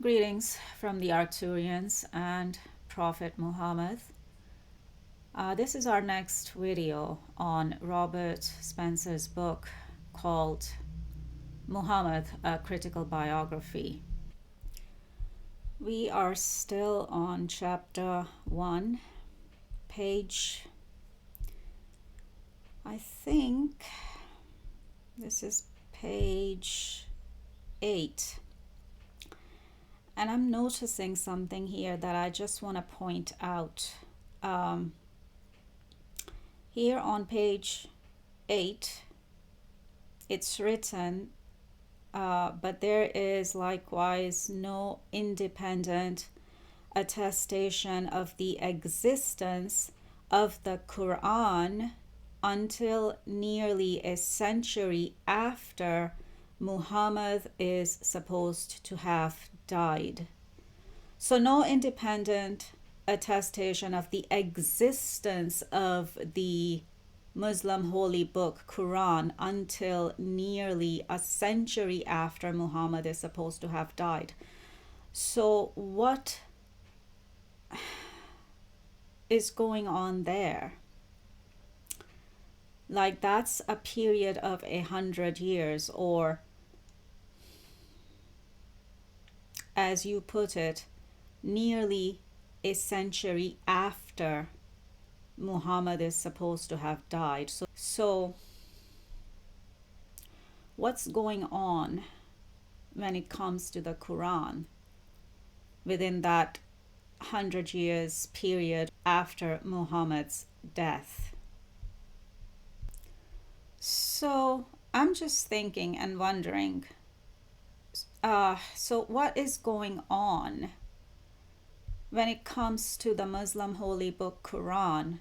Greetings from the Arcturians and Prophet Muhammad. This is our next video on Robert Spencer's book called Muhammad, A Critical Biography. We are still on chapter 1, page, I think this is page 8. And I'm noticing something here that I just want to point out. Here on page 8, it's written, but there is likewise no independent attestation of the existence of the Qur'an until nearly a century after Muhammad is supposed to have died. So no independent attestation of the existence of the Muslim holy book Qur'an until nearly a century after Muhammad is supposed to have died. So what is going on there? Like, that's a period of 100 years, or as you put it, nearly a century after Muhammad is supposed to have died. So what's going on when it comes to the Quran within that 100 years period after Muhammad's death? So I'm just thinking and wondering, so what is going on when it comes to the Muslim holy book Quran,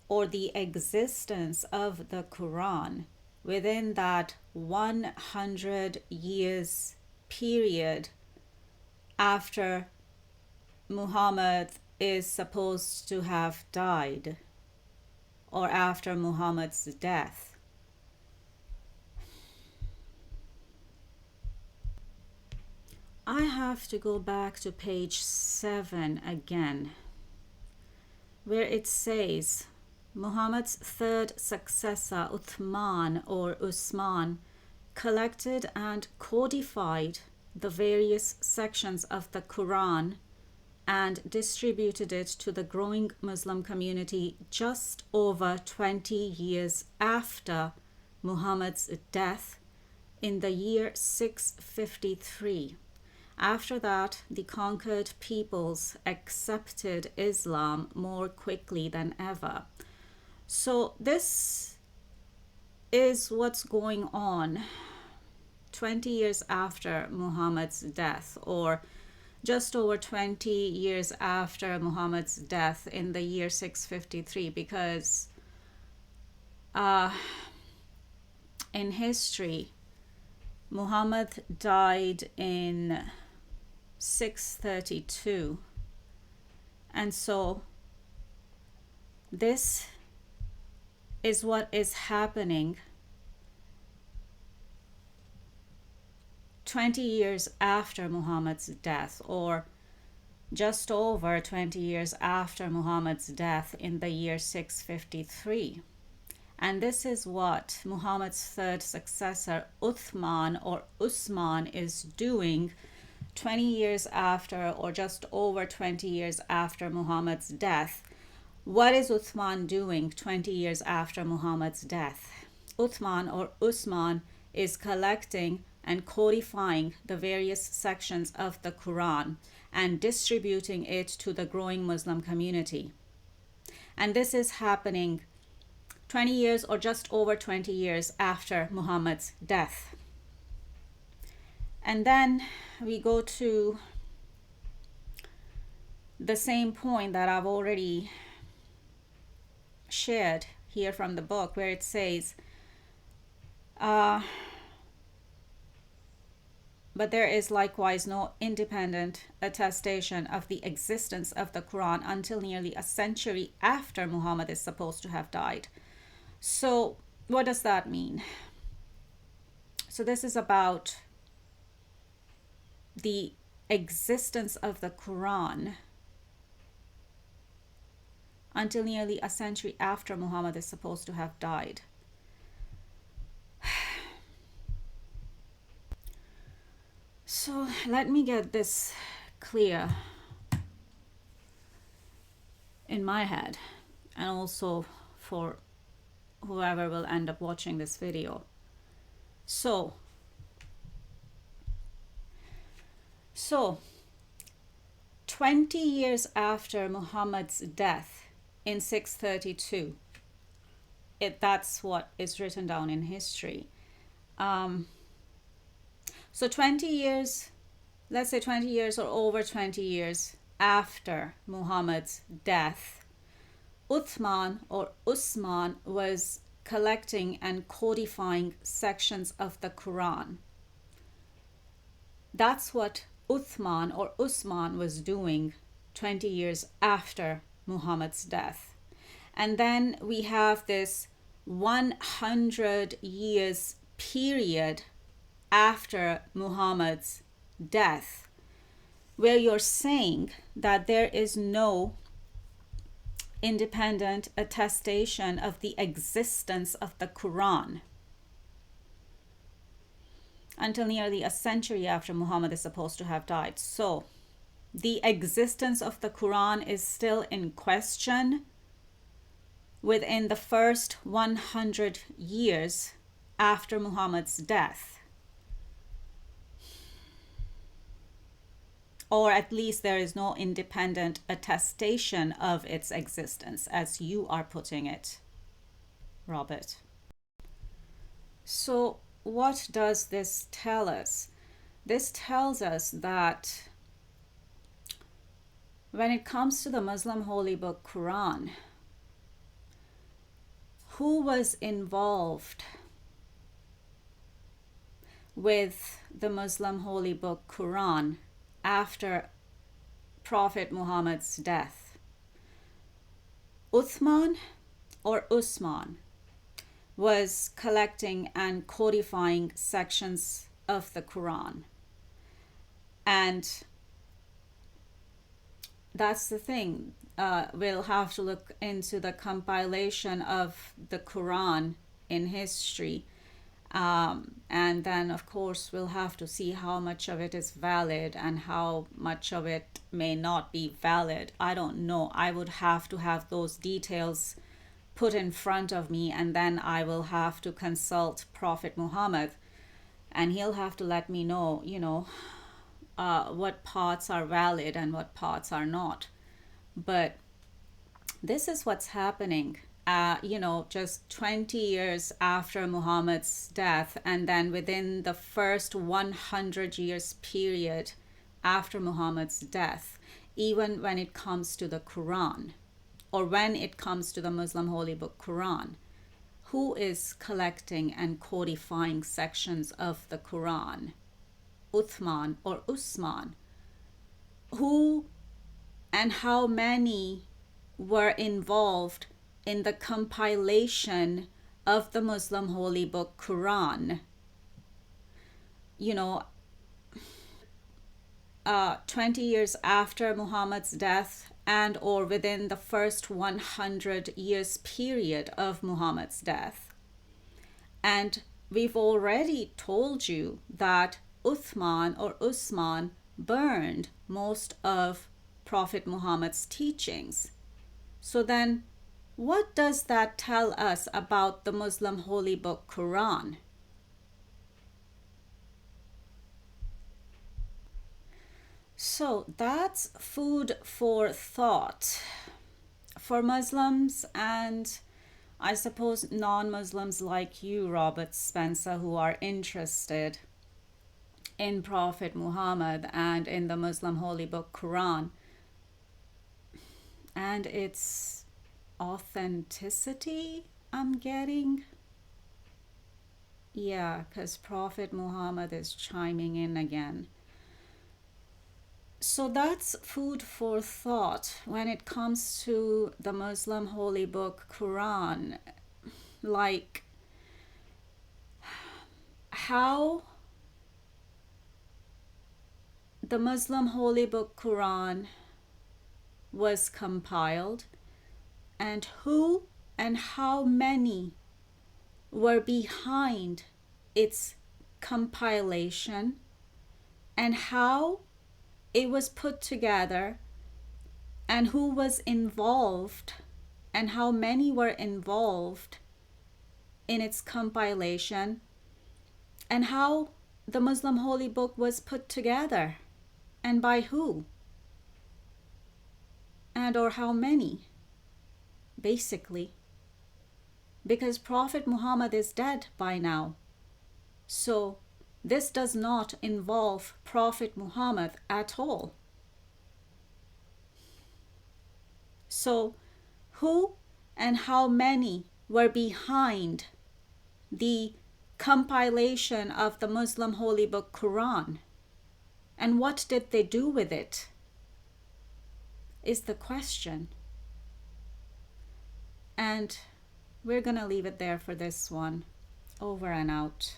or the existence of the Quran within that 100 years period after Muhammad is supposed to have died, or after Muhammad's death? I have to go back to page 7 again, where it says Muhammad's third successor, Uthman or Usman, collected and codified the various sections of the Quran and distributed it to the growing Muslim community just over 20 years after Muhammad's death in the year 653. After that, the conquered peoples accepted Islam more quickly than ever. So this is what's going on 20 years after Muhammad's death, or just over 20 years after Muhammad's death in the year 653, because in history, Muhammad died in 632, and so this is what is happening 20 years after Muhammad's death, or just over 20 years after Muhammad's death in the year 653. And this is what Muhammad's third successor, Uthman or Usman, is doing 20 years after, or just over 20 years after Muhammad's death. What is Uthman doing 20 years after Muhammad's death? Uthman or Usman is collecting and codifying the various sections of the Quran and distributing it to the growing Muslim community. And this is happening 20 years or just over 20 years after Muhammad's death. And then we go to the same point that I've already shared here from the book, where it says, but there is likewise no independent attestation of the existence of the Quran until nearly a century after Muhammad is supposed to have died. So what does that mean? So this is about the existence of the Qur'an until nearly a century after Muhammad is supposed to have died. So let me get this clear in my head, and also for whoever will end up watching this video. So 20 years after Muhammad's death in 632, that's what is written down in history. So 20 years, let's say 20 years or over 20 years after Muhammad's death, Uthman or Usman was collecting and codifying sections of the Quran. That's what Uthman or Usman was doing 20 years after Muhammad's death. And then we have this 100 years period after Muhammad's death, where you're saying that there is no independent attestation of the existence of the Quran until nearly a century after Muhammad is supposed to have died. So the existence of the Quran is still in question within the first 100 years after Muhammad's death. Or at least there is no independent attestation of its existence, as you are putting it, Robert. So what does this tell us? This tells us that when it comes to the Muslim holy book Quran, who was involved with the Muslim holy book Quran after Prophet Muhammad's death? Uthman or Usman was collecting and codifying sections of the Quran. And that's the thing. We'll have to look into the compilation of the Quran in history. And then, of course, we'll have to see how much of it is valid and how much of it may not be valid. I don't know. I would have to have those details put in front of me, and then I will have to consult Prophet Muhammad, and he'll have to let me know, what parts are valid and what parts are not. But this is what's happening. Just 20 years after Muhammad's death, and then within the first 100 years period after Muhammad's death, even when it comes to the Quran, or when it comes to the Muslim holy book Quran, who is collecting and codifying sections of the Quran? Uthman or Usman? Who and how many were involved in the compilation of the Muslim holy book Quran? 20 years after Muhammad's death, and or within the first 100 years period of Muhammad's death. And we've already told you that Uthman or Usman burned most of Prophet Muhammad's teachings. So then, what does that tell us about the Muslim holy book Quran? So that's food for thought for Muslims, and I suppose non-Muslims like you, Robert Spencer, who are interested in Prophet Muhammad and in the Muslim holy book Quran and its authenticity, I'm getting. Yeah, because Prophet Muhammad is chiming in again. So that's food for thought when it comes to the Muslim holy book Quran. Like, how the Muslim holy book Qur'an was compiled, and who and how many were behind its compilation, and how it was put together, and who was involved, and how many were involved in its compilation, and how the Muslim holy book was put together, and by who, and or how many, basically. Because Prophet Muhammad is dead by now. So this does not involve Prophet Muhammad at all. So who and how many were behind the compilation of the Muslim holy book Qur'an? And what did they do with it? Is the question. And we're gonna leave it there for this one. Over and out.